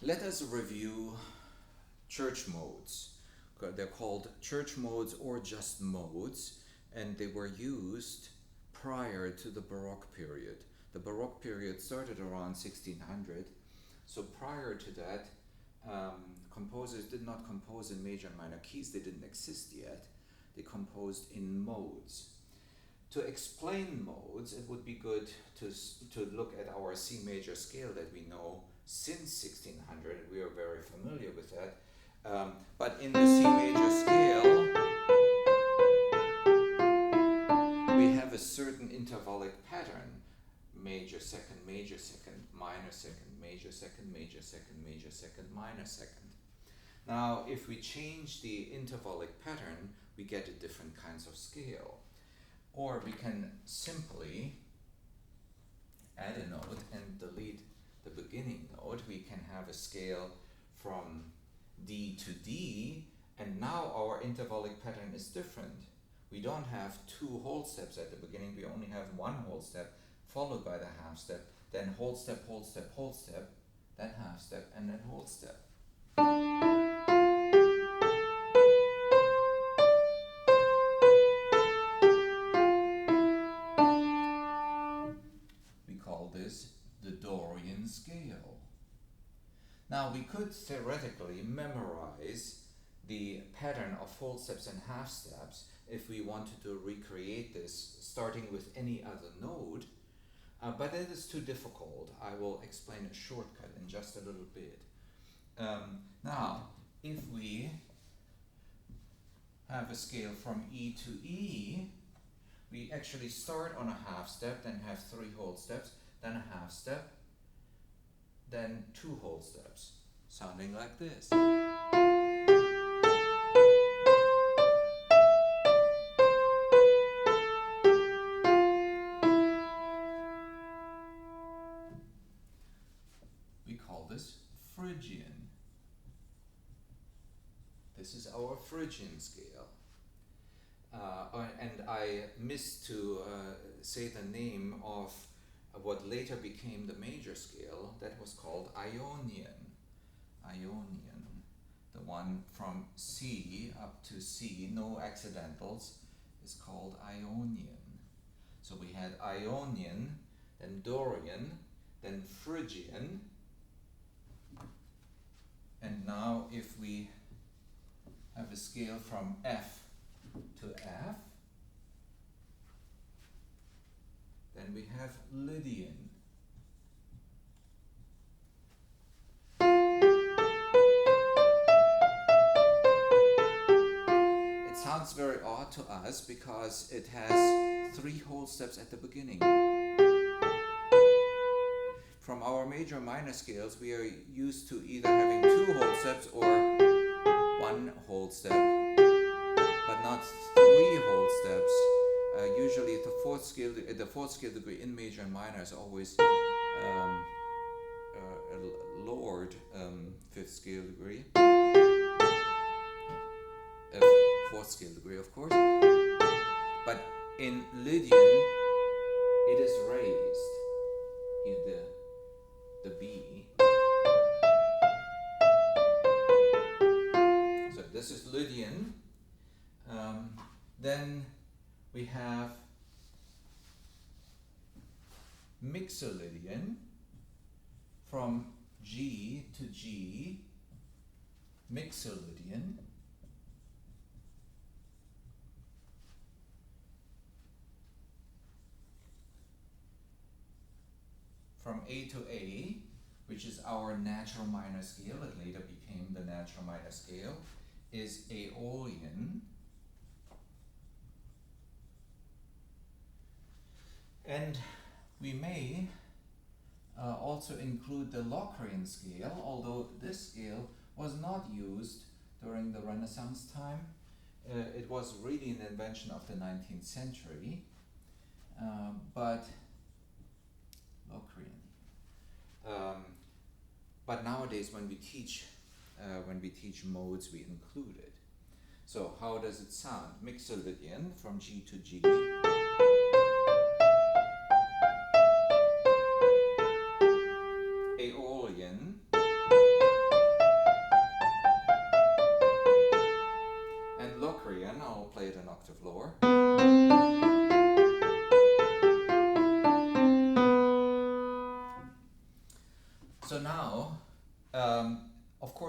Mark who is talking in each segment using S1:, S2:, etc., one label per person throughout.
S1: Let us review church modes. They're called church modes or just modes, and they were used prior to the Baroque period. The Baroque period started around 1600, so prior to that, composers did not compose in major and minor keys. They didn't exist yet. They composed in modes. To explain modes, it would be good to look at our C major scale that we know since 1600. We are very familiar with that. But in the C major scale, we have a certain intervallic pattern: major second, minor second, major second, major second, major second, minor second. Now, if we change the intervallic pattern, we get a different kinds of scale. Or we can simply add a note and delete the beginning note. We can have a scale from D to D, and now our intervallic pattern is different. We don't have two whole steps at the beginning, we only have one whole step, followed by the half step, then whole step, whole step, whole step, then half step, and then whole step. We call this the Dorian Scale. Now we could theoretically memorize the pattern of whole steps and half steps if we wanted to recreate this starting with any other node, but it is too difficult. I will explain a shortcut in just a little bit. Now, if we have a scale from E to E, we actually start on a half step, then have three whole steps, then a half step, then two whole steps, sounding like this. We call this Phrygian. This is our Phrygian scale. And I missed to say the name of what later became the major scale. That was called Ionian. Ionian, the one from C up to C, no accidentals, is called Ionian. So we had Ionian, then Dorian, then Phrygian, and now if we have a scale from F to F, then we have Lydian. It sounds very odd to us because it has three whole steps at the beginning. From our major minor scales, we are used to either having two whole steps or one whole step, but not three whole steps. Usually the fourth scale degree in major and minor is always lowered fifth scale degree, fourth scale degree of course, but in Lydian it is raised, the B. So this is Lydian. Then we have Mixolydian, from G to G, Mixolydian. From A to A, which is our natural minor scale, it later became the natural minor scale, is Aeolian. And we may also include the Locrian scale, although this scale was not used during the Renaissance time. It was really an invention of the 19th century, but Locrian. But nowadays, when we teach modes, we include it. So how does it sound? Mixolydian, from G to G. Aeolian,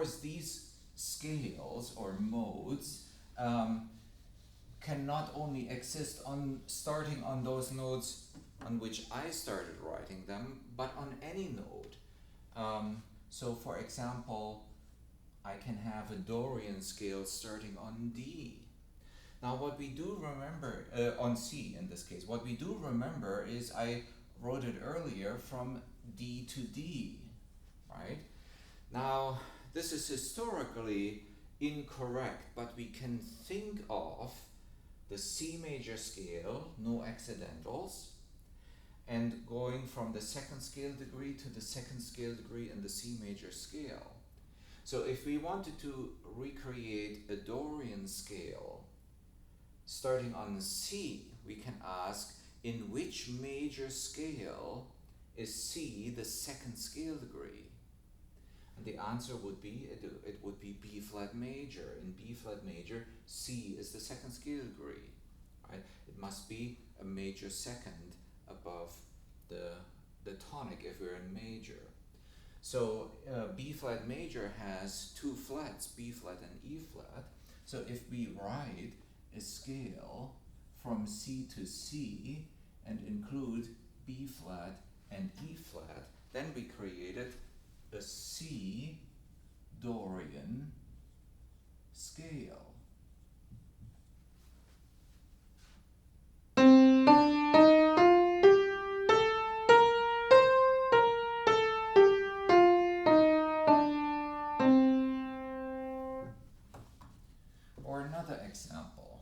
S1: course, these scales or modes can not only exist on starting on those nodes on which I started writing them, but on any node. So for example, I can have a Dorian scale starting on D. Now what we do remember, on C in this case, what we do remember is I wrote it earlier from D to D, right? Now this is historically incorrect, but we can think of the C major scale, no accidentals, and going from the second scale degree to the second scale degree in the C major scale. So if we wanted to recreate a Dorian scale starting on C, we can ask, in which major scale is C the second scale degree? And the answer would be, it would be B flat major. In B flat major, C is the second scale degree, right? It must be a major second above the tonic if we're in major. So B flat major has two flats, B flat and E flat. So if we write a scale from C to C and include B flat and E flat, then we created a C Dorian scale. Or another example.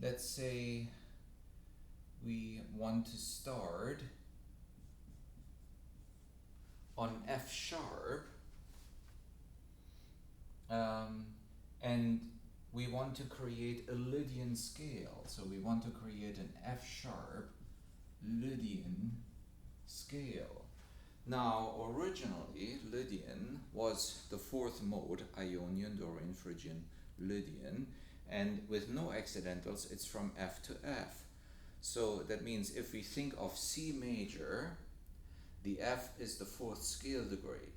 S1: Let's say we want to start on F sharp, and we want to create a Lydian scale. So we want to create an F sharp Lydian scale. Now, originally, Lydian was the fourth mode, Ionian, Dorian, Phrygian, Lydian, and with no accidentals, it's from F to F. So that means if we think of C major, the F is the fourth scale degree.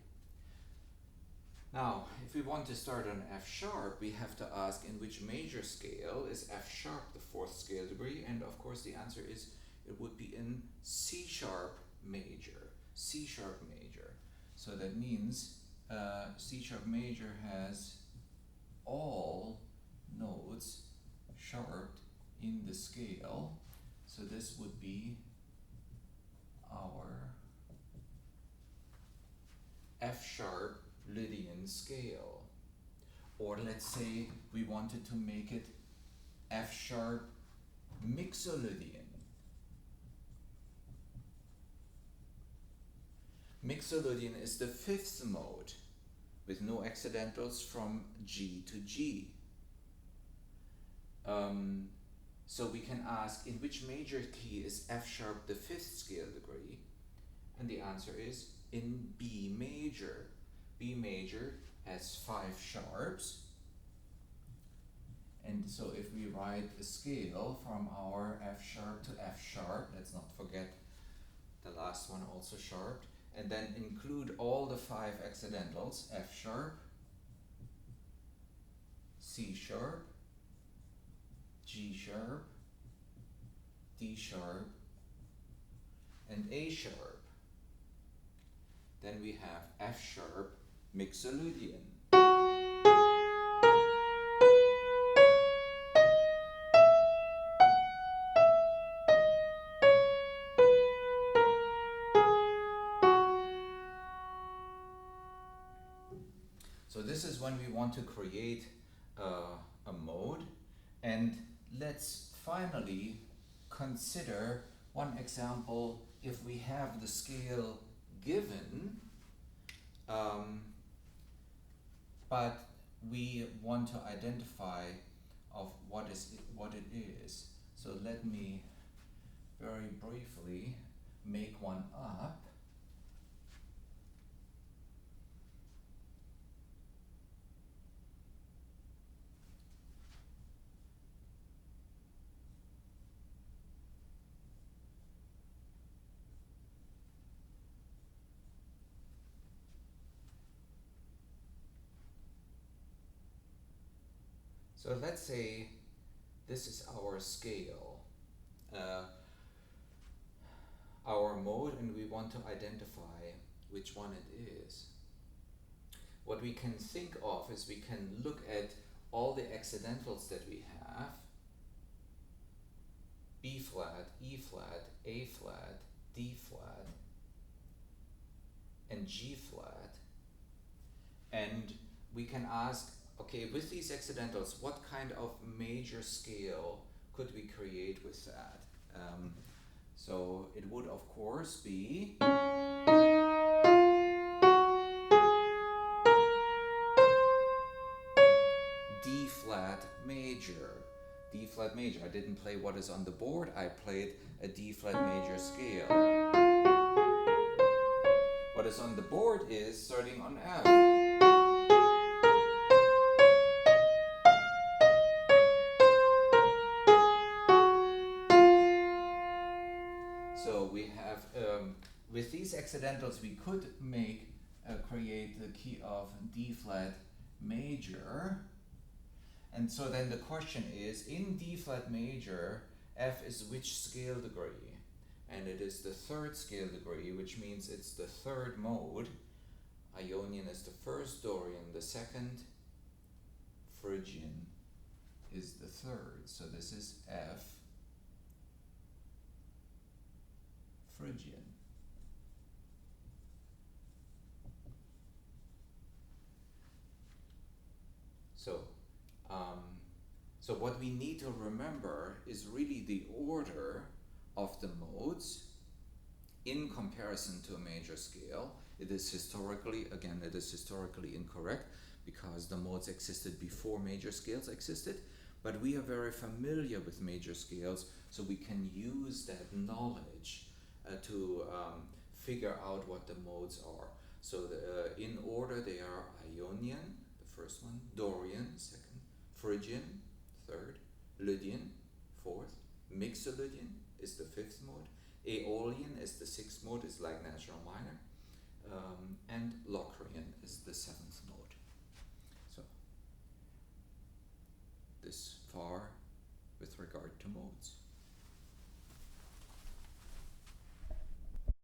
S1: Now, if we want to start on F sharp, we have to ask in which major scale is F sharp the fourth scale degree, and of course the answer is it would be in C sharp major. C sharp major. So that means C sharp major has all notes sharped in the scale. So this would be our F sharp Lydian scale. Or let's say we wanted to make it F sharp Mixolydian. Mixolydian is the fifth mode with no accidentals from G to G. So we can ask in which major key is F sharp the fifth scale degree, and the answer is in B major. B major has 5 sharps, and so if we write a scale from our F sharp to F sharp, let's not forget the last one also sharped, and then include all the 5 accidentals, F sharp, C sharp, G sharp, D sharp, and A sharp. Then we have F sharp Mixolydian. So this is when we want to create a mode, and let's finally consider one example. If we have the scale given, but we want to identify of what it is. So let me very briefly make one up. So let's say this is our scale, our mode, and we want to identify which one it is. What we can think of is we can look at all the accidentals that we have: B flat, E flat, A flat, D flat, and G flat. And we can ask, okay, with these accidentals, what kind of major scale could we create with that? So it would, of course, be D flat major. D flat major. I didn't play what is on the board, I played a D flat major scale. What is on the board is starting on F. So we have, with these accidentals, we could create the key of D flat major. And so then the question is, in D flat major, F is which scale degree? And it is the third scale degree, which means it's the third mode. Ionian is the first, Dorian the second, Phrygian is the third. So this is F Phrygian. So what we need to remember is really the order of the modes in comparison to a major scale. It is historically incorrect because the modes existed before major scales existed, but we are very familiar with major scales, so we can use that knowledge to figure out what the modes are. So in order they are Ionian, the first one, Dorian, second, Phrygian, third, Lydian, fourth, Mixolydian is the fifth mode, Aeolian is the sixth mode, is like natural minor, and Locrian is the seventh mode. So this far with regard to modes.